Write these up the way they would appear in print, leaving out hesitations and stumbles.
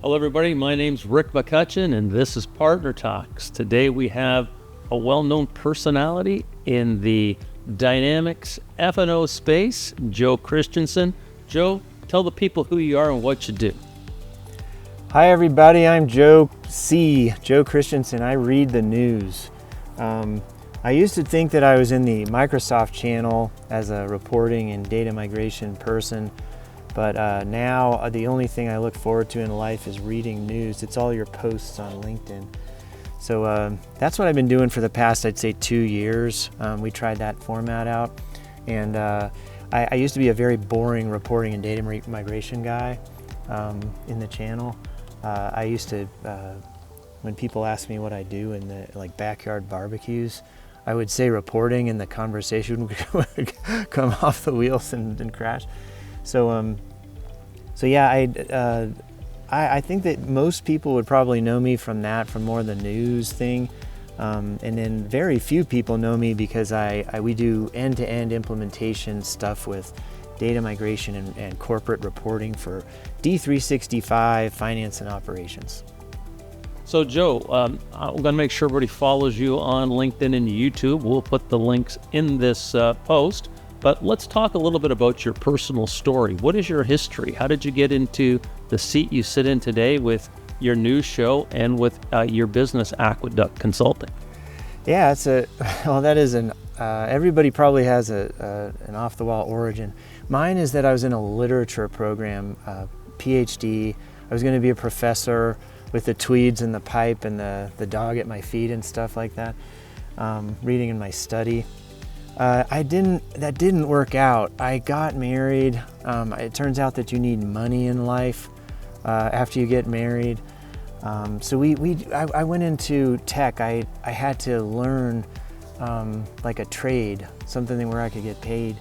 Hello everybody, my name's Rick McCutcheon and this is PartnerTalks. Today we have a well-known personality in the Dynamics F&O space, Joe Christensen. Joe, tell the people who you are and what you do. Hi everybody, I'm Joe Christensen. I read the news. I used to think that I was in the Microsoft channel as a reporting and data migration person, but now the only thing I look forward to in life is reading news. It's all your posts on LinkedIn. So that's what I've been doing for the past, I'd say, 2 years. We tried that format out, and I used to be a very boring reporting and data migration guy in the channel. I used to, when people ask me what I do in the backyard barbecues, I would say reporting, and the conversation would come off the wheels and crash. So yeah, I think that most people would probably know me from more of the news thing, and then very few people know me because we do end-to-end implementation stuff with data migration and corporate reporting for D365 finance and operations. So Joe, I'm going to make sure everybody follows you on LinkedIn and YouTube. We'll put the links in this post. But let's talk a little bit about your personal story. What is your history? How did you get into the seat you sit in today with your news show and with your business, Aqueducts Consulting? Yeah, everybody probably has an off-the-wall origin. Mine is that I was in a literature program, PhD. I was going to be a professor with the tweeds and the pipe and the dog at my feet and stuff like that, reading in my study. That didn't work out. I got married. It turns out that you need money in life after you get married. So I went into tech. I had to learn like a trade, something where I could get paid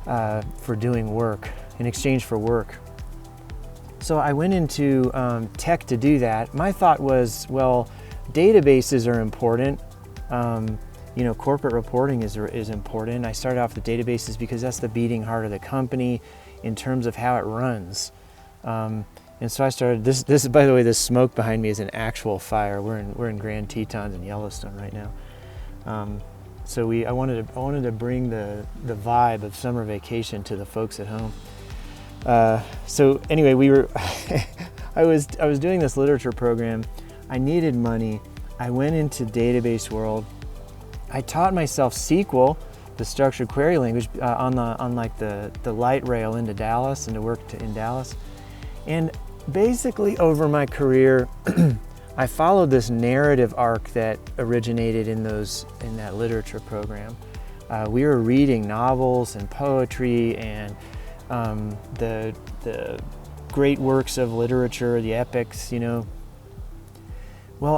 for doing work in exchange for work. So I went into tech to do that. My thought was, well, databases are important. Corporate reporting is important. I started off with databases because that's the beating heart of the company in terms of how it runs. And so I started this. By the way, this smoke behind me is an actual fire. We're in Grand Tetons in Yellowstone right now. I wanted to bring the vibe of summer vacation to the folks at home. So anyway, I was doing this literature program. I needed money. I went into database world. I taught myself SQL, the structured query language, on the light rail into Dallas and to work in Dallas. And basically over my career, I followed this narrative arc that originated in that literature program. We were reading novels and poetry and the great works of literature, the epics, Well,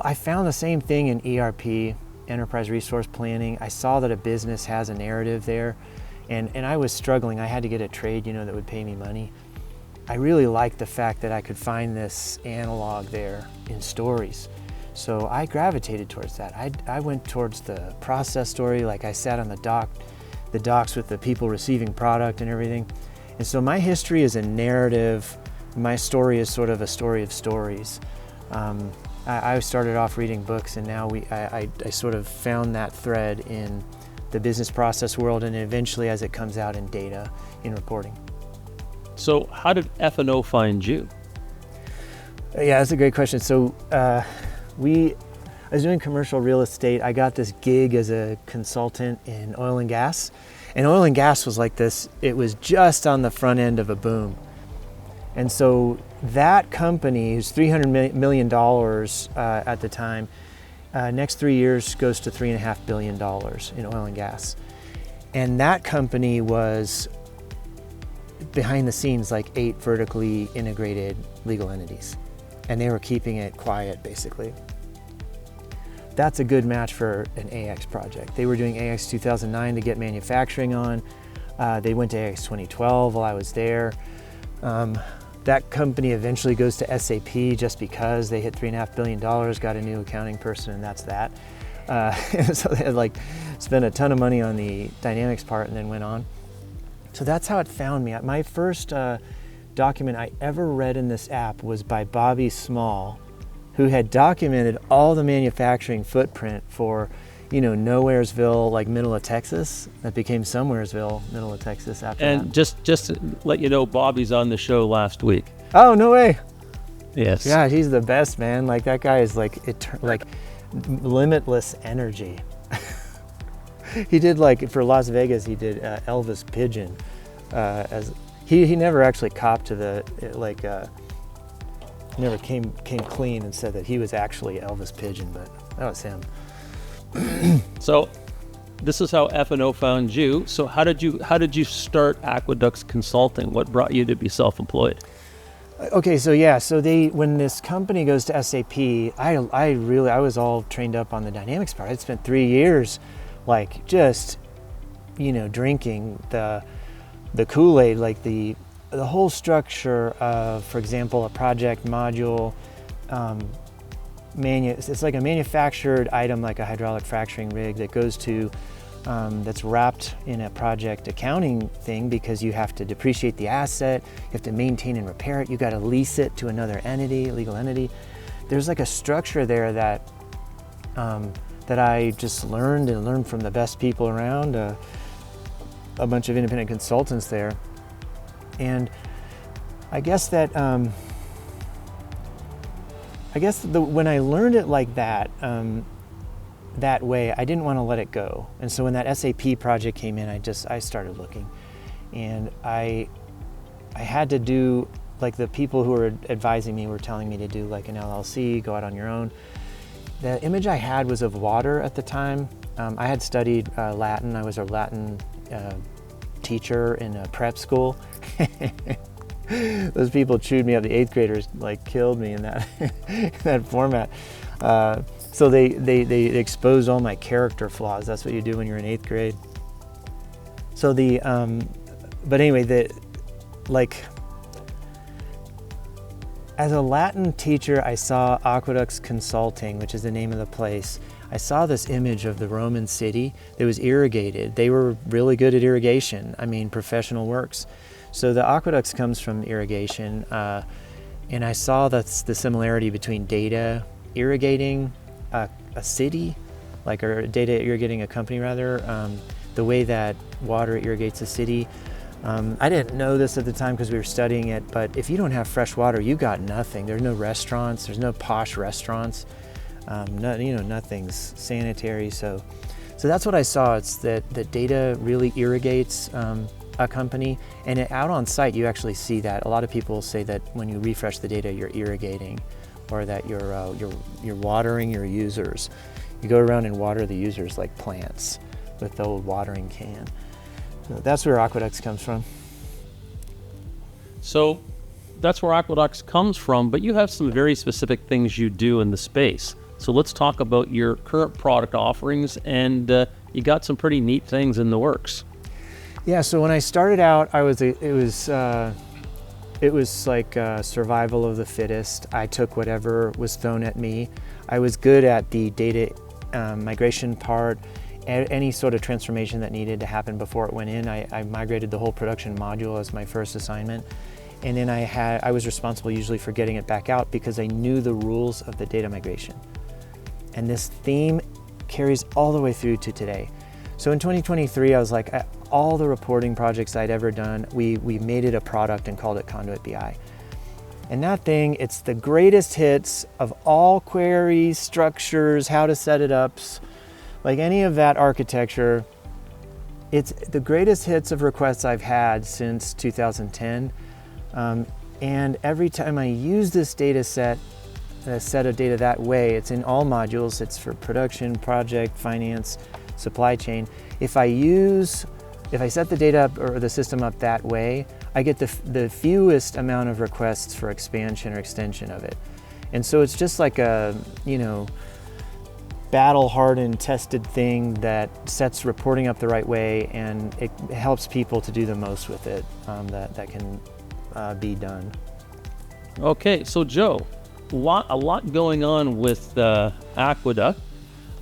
I found the same thing in ERP, enterprise resource planning. I saw that a business has a narrative there, and I was struggling. I had to get a trade, that would pay me money. I really liked the fact that I could find this analog there in stories. So I gravitated towards that. I went towards the process story, like I sat on the docks with the people receiving product and everything. And so my history is a narrative. My story is sort of a story of stories. I started off reading books, and now I sort of found that thread in the business process world, and eventually as it comes out in data, in reporting. So how did F&O find you? Yeah, that's a great question. So I was doing commercial real estate. I got this gig as a consultant in oil and gas. And oil and gas was like this. It was just on the front end of a boom. And so that company is $300 million at the time. Next 3 years goes to $3.5 billion in oil and gas. And that company was behind the scenes like 8 vertically integrated legal entities. And they were keeping it quiet, basically. That's a good match for an AX project. They were doing AX 2009 to get manufacturing on. They went to AX 2012 while I was there. That company eventually goes to SAP just because they hit $3.5 billion, got a new accounting person, and that's that. So they had spent a ton of money on the Dynamics part and then went on. So that's how it found me. My first document I ever read in this app was by Bobby Small, who had documented all the manufacturing footprint for, Nowheresville, like middle of Texas. That became Somewheresville, middle of Texas after that. And just to let you know, Bobby's on the show last week. Oh, no way. Yes. Yeah, he's the best, man. Like, that guy is like limitless energy. He did, like, for Las Vegas, he did Elvis Pigeon. As he never actually copped to the, never came clean and said that he was actually Elvis Pigeon, but that was him. So this is how F&O found you. So how did you start Aqueducts Consulting? What brought you to be self-employed? Okay, so when this company goes to SAP, I was all trained up on the dynamics part. I'd spent 3 years, like, just, drinking the Kool-Aid, like the whole structure of, for example, a project module. It's like a manufactured item, like a hydraulic fracturing rig that goes to, that's wrapped in a project accounting thing, because you have to depreciate the asset, you have to maintain and repair it, you got to lease it to another entity, legal entity. There's like a structure there that I just learned from the best people around, a bunch of independent consultants there. And I guess that, when I learned it like that, that way, I didn't want to let it go. And so when that SAP project came in, I started looking, and I had to do, like, the people who were advising me were telling me to do like an LLC, go out on your own. The image I had was of water at the time. I had studied Latin. I was a Latin teacher in a prep school. Those people chewed me up. The 8th graders like killed me in that that format. So they exposed all my character flaws. That's what you do when you're in 8th grade. So but anyway, as a Latin teacher, I saw Aqueducts Consulting, which is the name of the place. I saw this image of the Roman city that was irrigated. They were really good at irrigation. I mean, professional works. So the aqueducts comes from irrigation, and I saw that's the similarity between data irrigating a city, or data irrigating a company rather, the way that water irrigates a city. I didn't know this at the time because we were studying it, but if you don't have fresh water, you got nothing. There's no restaurants, there's no posh restaurants, nothing's sanitary. So that's what I saw. It's that data really irrigates a company, and out on site you actually see that. A lot of people say that when you refresh the data, you're irrigating, or that you're watering your users. You go around and water the users like plants with the old watering can. So that's where Aqueducts comes from. So that's where Aqueducts comes from, but you have some very specific things you do in the space. So let's talk about your current product offerings, and you got some pretty neat things in the works. Yeah, so when I started out, it was like survival of the fittest. I took whatever was thrown at me. I was good at the data migration part, any sort of transformation that needed to happen before it went in. I migrated the whole production module as my first assignment. And then I was responsible usually for getting it back out because I knew the rules of the data migration. And this theme carries all the way through to today. So in 2023, I was like, all the reporting projects I'd ever done, we made it a product and called it Conduit BI. And that thing, it's the greatest hits of all queries, structures, how to set it up, like any of that architecture. It's the greatest hits of requests I've had since 2010. And every time I use this data set, a set of data that way, it's in all modules. It's for production, project, finance, supply chain. If I set the data up or the system up that way, I get the fewest amount of requests for expansion or extension of it. And so it's just like a, battle-hardened, tested thing that sets reporting up the right way, and it helps people to do the most with it that can be done. Okay, so Joe, a lot going on with Aqueduct.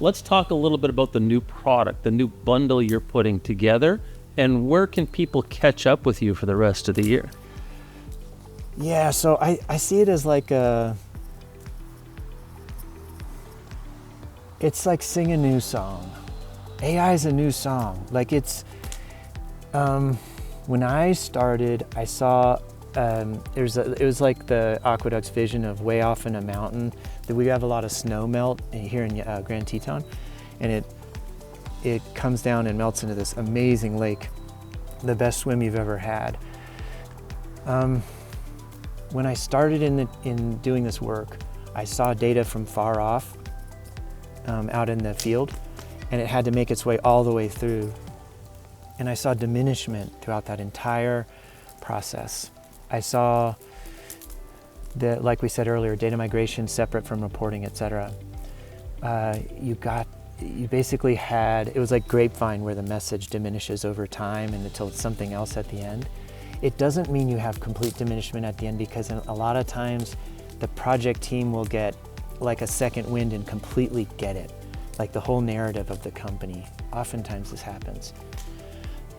Let's talk a little bit about the new product, the new bundle you're putting together, and where can people catch up with you for the rest of the year? Yeah, so I see it as like it's like sing a new song. AI is a new song. Like it's, when I started, I saw, it was like the Aqueducts vision of way off in a mountain that we have a lot of snow melt here in Grand Teton, and it comes down and melts into this amazing lake, the best swim you've ever had. When I started in doing this work, I saw data from far off, out in the field, and it had to make its way all the way through. And I saw diminishment throughout that entire process. I saw that, like we said earlier, data migration separate from reporting, etc. You basically had, it was like grapevine where the message diminishes over time and until it's something else at the end. It doesn't mean you have complete diminishment at the end, because a lot of times the project team will get like a second wind and completely get it, like the whole narrative of the company. Oftentimes this happens.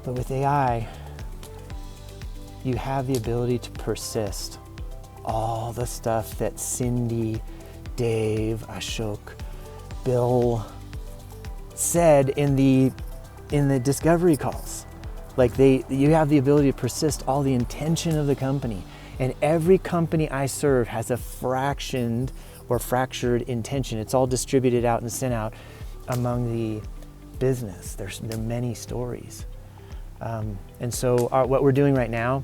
But with AI, you have the ability to persist all the stuff that Cindy, Dave, Ashok, Bill said in the discovery calls. Like you have the ability to persist all the intention of the company. And every company I serve has a fractioned or fractured intention. It's all distributed out and sent out among the business. There are many stories. And so what we're doing right now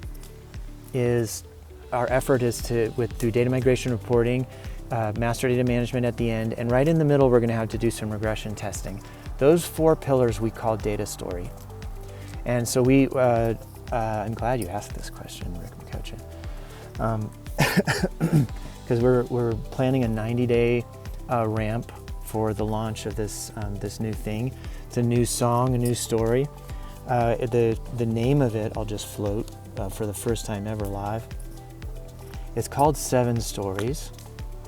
is our effort is through data migration reporting, master data management at the end, and right in the middle we're going to have to do some regression testing. Those 4 pillars we call data story. And so I'm glad you asked this question, Rick McCutcheon, because we're planning a 90-day ramp for the launch of this new thing. It's a new song, a new story. The name of it, I'll just float for the first time ever live. It's called 7 Stories.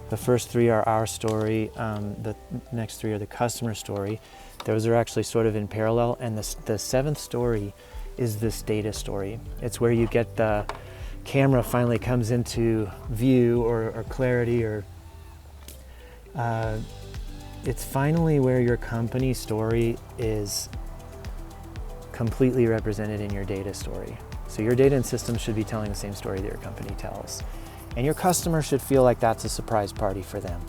The first 3 are our story. The next 3 are the customer story. Those are actually sort of in parallel. And the 7th story is this data story. It's where you get the camera finally comes into view or clarity, or it's finally where your company story is completely represented in your data story. So your data and systems should be telling the same story that your company tells. And your customer should feel like that's a surprise party for them.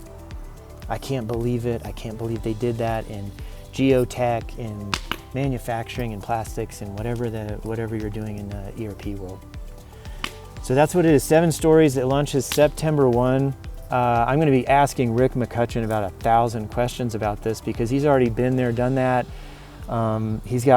I can't believe it. I can't believe they did that in geotech, in manufacturing, in plastics, and whatever you're doing in the ERP world. So that's what it is, 7 Stories. It launches September 1. I'm going to be asking Rick McCutcheon about 1,000 questions about this, because he's already been there, done that. He's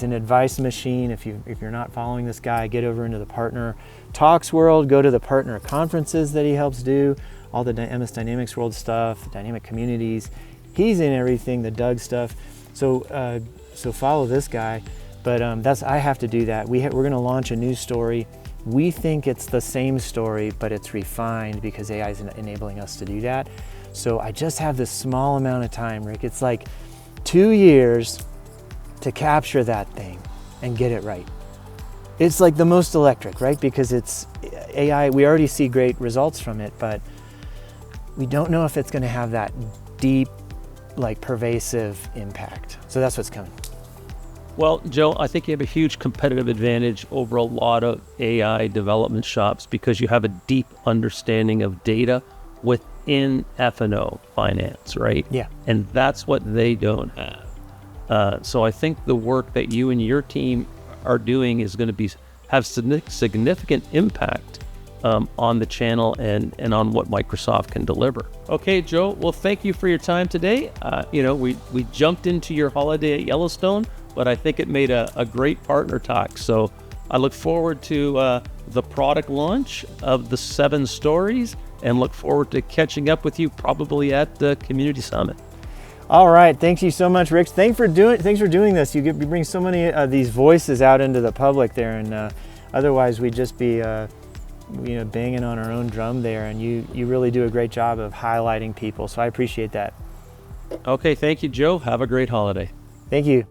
an advice machine. If you're not following this guy, get over into the PartnerTalks world, go to the partner conferences that he helps do, all the MS Dynamics world stuff, dynamic communities. He's in everything, the Doug stuff. So follow this guy. But I have to do that. We're going to launch a new story. We think it's the same story, but it's refined because AI is enabling us to do that. So I just have this small amount of time, Rick. It's like 2 years to capture that thing and get it right. It's like the most electric, right? Because it's AI, we already see great results from it, but we don't know if it's going to have that deep, like pervasive impact. So that's what's coming. Well, Joe, I think you have a huge competitive advantage over a lot of AI development shops because you have a deep understanding of data within F&O finance, right? Yeah. And that's what they don't have. So I think the work that you and your team are doing is going to have significant impact on the channel and on what Microsoft can deliver. Okay, Joe, well, thank you for your time today. We jumped into your holiday at Yellowstone, but I think it made a great partner talk. So I look forward to the product launch of the 7 Stories and look forward to catching up with you probably at the Community Summit. All right, thank you so much, Rick. Thanks for doing this. You bring so many of these voices out into the public there, and otherwise we'd just be banging on our own drum there, and you really do a great job of highlighting people, so I appreciate that. Okay, thank you, Joe. Have a great holiday. Thank you.